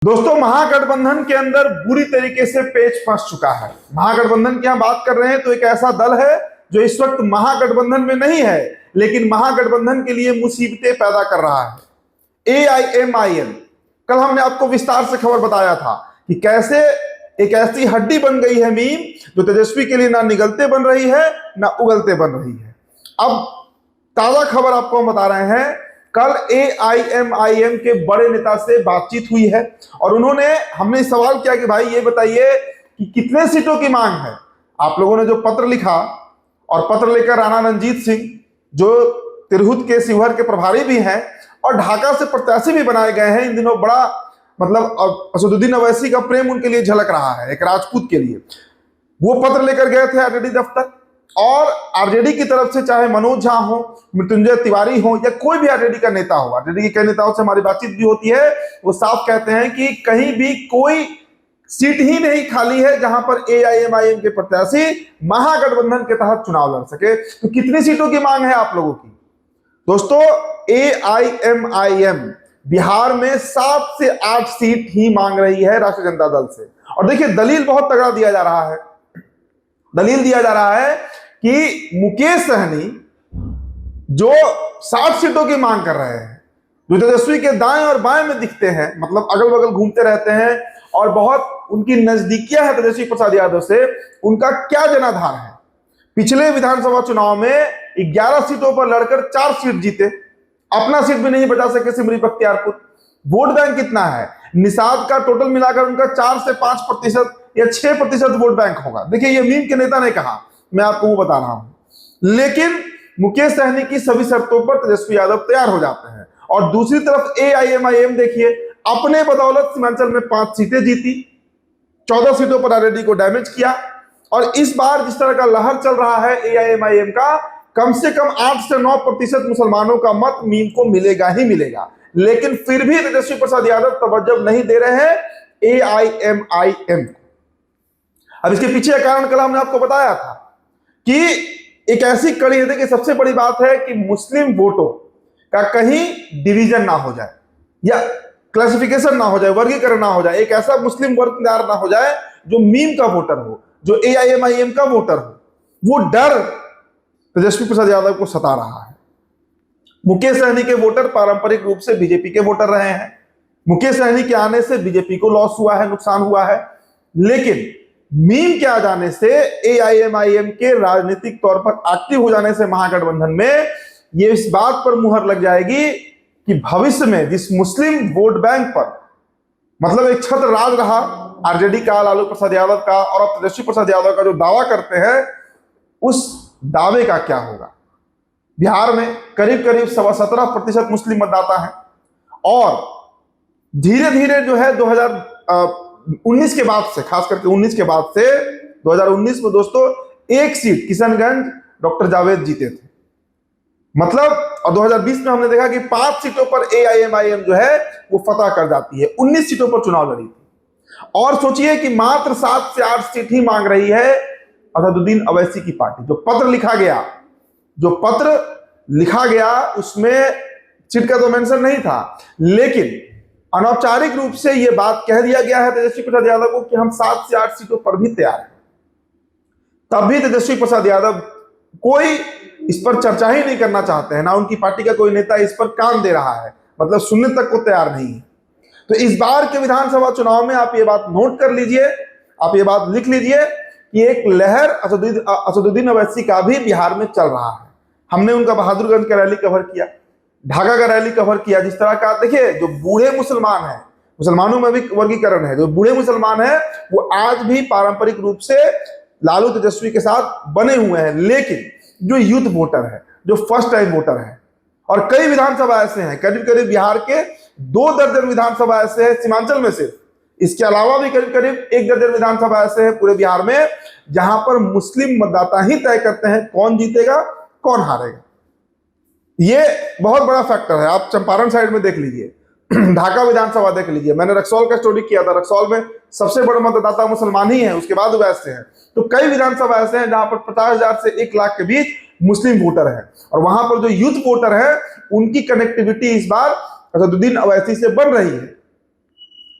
दोस्तों, महागठबंधन के अंदर बुरी तरीके से पेच फंस चुका है। महागठबंधन की हम बात कर रहे हैं तो एक ऐसा दल है जो इस वक्त महागठबंधन में नहीं है, लेकिन महागठबंधन के लिए मुसीबतें पैदा कर रहा है। AIMIM, कल हमने आपको विस्तार से खबर बताया था कि कैसे एक ऐसी हड्डी बन गई है मीम, जो तेजस्वी के लिए ना निगलते बन रही है ना उगलते बन रही है। अब ताजा खबर आपको हम बता रहे हैं, कल AIMIM के बड़े नेता से बातचीत हुई है और हमने सवाल किया कि भाई ये बताइए कि कितने सीटों की मांग है। आप लोगों ने जो पत्र लिखा और पत्र लेकर राणा रणजीत सिंह, जो तिरहुत के शिवहर के प्रभारी भी हैं और ढाका से प्रत्याशी भी बनाए गए हैं, इन दिनों बड़ा असदुद्दीन अवैसी का प्रेम उनके लिए झलक रहा है, एक राजपूत के लिए। वो पत्र लेकर गए थे आरजेडी दफ्तर और आरजेडी की तरफ से चाहे मनोज झा हो, मृत्युंजय तिवारी हो या कोई भी आरजेडी का नेता हो, आरजेडी के कई नेताओं से हमारी बातचीत भी होती है, वो साफ कहते हैं कि कहीं भी कोई सीट ही नहीं खाली है जहां पर AIMIM के प्रत्याशी महागठबंधन के तहत चुनाव लड़ सके। तो कितनी सीटों की मांग है आप लोगों की? दोस्तों, AIMIM बिहार में 7 से 8 सीट ही मांग रही है राष्ट्रीय जनता दल से। और देखिए, दलील बहुत तगड़ा दिया जा रहा है। दलील दिया जा रहा है कि मुकेश सहनी जो 60 सीटों की मांग कर रहे हैं, जो तेजस्वी के दाएं और बाएं में दिखते हैं, मतलब अगल बगल घूमते रहते हैं और बहुत उनकी नजदीकियां है तेजस्वी प्रसाद यादव से, उनका क्या जनाधार है। पिछले विधानसभा चुनाव में 11 सीटों पर लड़कर 4 सीट जीते, अपना सीट भी नहीं बचा सके सिमरी बख्तियारपुर। वोट बैंक कितना है? निषाद का टोटल मिलाकर उनका 4 से 5% या 6% वोट बैंक होगा। देखिए, ये मीम के नेता ने कहा, मैं आपको वो बता रहा हूं। लेकिन मुकेश सहनी की सभी शर्तों पर तेजस्वी यादव तैयार हो जाते हैं। और दूसरी तरफ AIMIM देखिए, अपने बदौलत सीमांचल में 5 सीटें जीती, 14 सीटों पर आरजेडी को डैमेज किया। और इस बार जिस तरह का लहर चल रहा है AIMIM का, कम से कम 8 से 9% मुसलमानों का मत मीम को मिलेगा ही मिलेगा। लेकिन फिर भी तेजस्वी प्रसाद यादव तवज्जो नहीं दे रहे हैं AIMIM को। अब इसके पीछे का कारण कल हमने आपको बताया था कि एक ऐसी कड़ी है। देखिए, सबसे बड़ी बात है कि मुस्लिम वोटों का कहीं डिवीजन ना हो जाए या क्लासिफिकेशन ना हो जाए, वर्गीकरण ना हो जाए, एक ऐसा मुस्लिम वर्ग तैयार ना हो जाए जो मीम का वोटर हो, जो AIMIM का वोटर हो। वो डर तेजस्वी प्रसाद यादव को सता रहा है। मुकेश सहनी के वोटर पारंपरिक रूप से बीजेपी के वोटर रहे हैं। मुकेश सहनी के आने से बीजेपी को लॉस हुआ है, नुकसान हुआ है। लेकिन मीम के आ जाने से, AIMIM के राजनीतिक तौर पर एक्टिव हो जाने से महागठबंधन में ये इस बात पर मुहर लग जाएगी कि भविष्य में जिस मुस्लिम वोट बैंक पर मतलब एक छत्र राज रहा आरजेडी का, लालू प्रसाद यादव का और अब तेजस्वी प्रसाद यादव का जो दावा करते हैं, उस दावे का क्या होगा। बिहार में करीब करीब 17.25% मुस्लिम मतदाता है और धीरे धीरे जो है 2019 के बाद से, खास करके 19 के बाद से, 2019 में दोस्तों 1 सीट किशनगंज डॉक्टर जावेद जीते थे, मतलब। और 2020 में हमने देखा कि 5 सीटों पर AIMIM जो है वो फतह कर जाती है। 19 सीटों पर चुनाव लड़ी थी और सोचिए कि मात्र 7 से 8 सीट ही मांग रही है असदुद्दीन अवैसी की पार्टी। जो पत्र लिखा गया उसमें सीट का तो मेंशन नहीं था, लेकिन अनौपचारिक रूप से यह बात कह दिया गया है तेजस्वी प्रसाद यादव को कि हम 7 से 8 सीटों पर भी तैयार हैं। तब भी तेजस्वी प्रसाद यादव कोई इस पर चर्चा ही नहीं करना चाहते हैं, ना उनकी पार्टी का कोई नेता इस पर कान दे रहा है, मतलब सुनने तक को तैयार नहीं है। तो इस बार के विधानसभा चुनाव में आप ये बात नोट कर लीजिए, आप ये बात लिख लीजिए कि एक लहर असदुद्दीन अवैसी का भी बिहार में चल रहा है। हमने उनका बहादुरगंज का रैली कवर किया, ढाका का रैली कवर किया। जिस तरह का, देखिए, जो बूढ़े मुसलमान हैं, मुसलमानों में भी वर्गीकरण है, जो बूढ़े मुसलमान हैं वो आज भी पारंपरिक रूप से लालू तेजस्वी के साथ बने हुए हैं। लेकिन जो यूथ वोटर है, जो फर्स्ट टाइम वोटर है, और कई विधानसभा ऐसे हैं, करीब करीब बिहार के 2 दर्जन विधानसभा ऐसे हैं सीमांचल में से, इसके अलावा भी करीब करीब 1 दर्जन विधानसभा ऐसे हैं पूरे बिहार में, जहां पर मुस्लिम मतदाता ही तय करते हैं कौन जीतेगा कौन हारेगा। ये बहुत बड़ा फैक्टर है। आप चंपारण साइड में देख लीजिए, ढाका विधानसभा देख लीजिए, मैंने रक्सौल का स्टोरी किया था, रक्सौल में सबसे बड़ा मतदाता मुसलमान ही है, उसके बाद वैसे हैं। तो कई विधानसभा ऐसे हैं जहां पर 50,000 से 1 लाख के बीच मुस्लिम वोटर है, और वहां पर जो यूथ वोटर है उनकी कनेक्टिविटी इस बार असदुद्दीन अवैसी से बन रही है।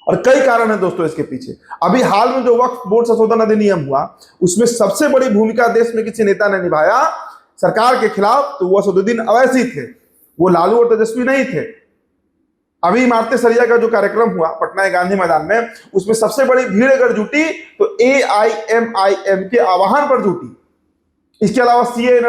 और कई कारण है दोस्तों इसके पीछे। अभी हाल में जो वक्फ बोर्ड संशोधन अधिनियम हुआ, उसमें सबसे बड़ी भूमिका देश में किसी नेता ने निभाया सरकार के खिलाफ, तो वो असदुद्दीन ओवैसी थे, वो लालू और तेजस्वी नहीं थे। अभी इमारत सरिया का जो कार्यक्रम हुआ पटना गांधी मैदान में, उसमें सबसे बड़ी भीड़ अगर जुटी तो AIMIM के आह्वान पर जुटी। इसके अलावा CA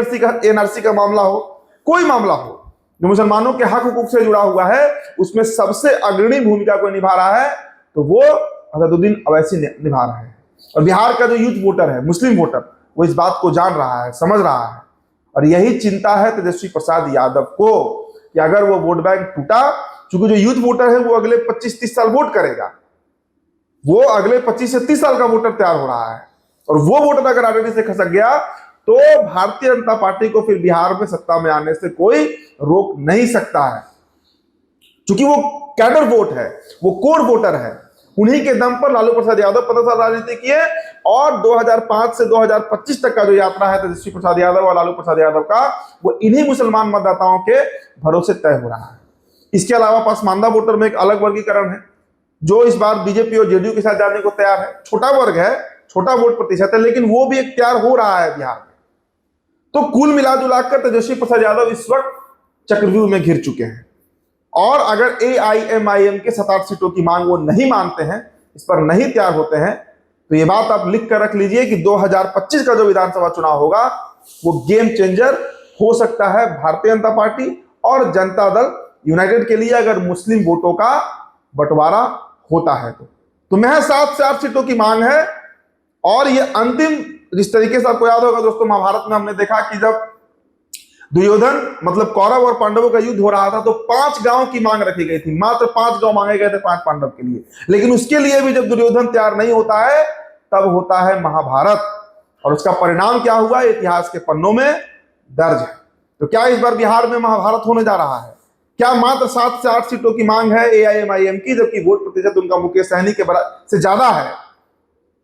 NRC का मामला हो, कोई मामला हो जो मुसलमानों के हक हुकूक से जुड़ा हुआ है, उसमें सबसे अग्रणी भूमिका कोई निभा रहा है तो वो असदुद्दीन ओवैसी निभा रहा है। और बिहार का जो यूथ वोटर है, मुस्लिम वोटर, वो इस बात को जान रहा है, समझ रहा है। और यही चिंता है तेजस्वी प्रसाद यादव को कि अगर वो वोट बैंक टूटा, क्योंकि जो यूथ वोटर है वो अगले 25-30 साल वोट करेगा, वो अगले 25 से 30 साल का वोटर तैयार हो रहा है, और वो वोटर अगर आरजेडी से खसक गया तो भारतीय जनता पार्टी को फिर बिहार में सत्ता में आने से कोई रोक नहीं सकता है। क्योंकि वो कैडर वोट है, वो कोर वोटर है। उन्हीं के दम पर लालू प्रसाद यादव 15 साल राजनीति किए, और 2005 से 2025 तक का जो यात्रा है तेजस्वी प्रसाद यादव और लालू प्रसाद यादव का, वो इन्हीं मुसलमान मतदाताओं के भरोसे तय हो रहा है। इसके अलावा पसमानदा वोटर में एक अलग वर्गीकरण है जो इस बार बीजेपी और जेडीयू के साथ जाने को तैयार है। छोटा वर्ग है, छोटा वोट प्रतिशत है, लेकिन वो भी एक तैयार हो रहा है बिहार में। तो कुल मिलाजुलाकर तेजस्वी प्रसाद यादव इस वक्त चक्रव्यूह में घिर चुके हैं, और अगर AIMIM के 7-8 सीटों की मांग वो नहीं मानते हैं, इस पर नहीं तैयार होते हैं, तो ये बात आप लिख कर रख लीजिए कि 2025 का जो विधानसभा चुनाव होगा वो गेम चेंजर हो सकता है भारतीय जनता पार्टी और जनता दल यूनाइटेड के लिए, अगर मुस्लिम वोटों का बंटवारा होता है तो महज 7 से 8 सीटों की मांग है। और ये अंतिम, जिस तरीके से आपको याद होगा दोस्तों, महाभारत में हमने देखा कि जब दुर्योधन मतलब कौरव और पांडवों का युद्ध हो रहा था तो 5 गांव की मांग रखी गई थी, मात्र 5 गांव मांगे गए थे 5 पांडव के लिए। लेकिन उसके लिए भी जब दुर्योधन तैयार नहीं होता है, तब होता है महाभारत, और उसका परिणाम क्या हुआ इतिहास के पन्नों में दर्ज है। तो क्या इस बार बिहार में महाभारत होने जा रहा है? क्या मात्र 7 से 8 सीटों की मांग है AIMIM की, जबकि वोट प्रतिशत उनका मुकेश सहनी के से ज्यादा है,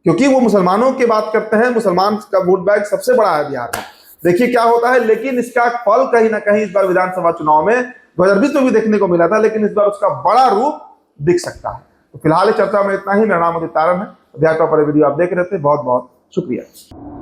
क्योंकि वो मुसलमानों की बात करते हैं, मुसलमान का वोट बैंक सबसे बड़ा है बिहार में। देखिए क्या होता है, लेकिन इसका फल कहीं ना कहीं इस बार विधानसभा चुनाव में 2020 में भी देखने को मिला था, लेकिन इस बार उसका बड़ा रूप दिख सकता है। तो फिलहाल चर्चा में इतना ही। मेरा नाम उदित तारन है। अध्यात्म पर वीडियो आप देख रहे थे, बहुत बहुत शुक्रिया।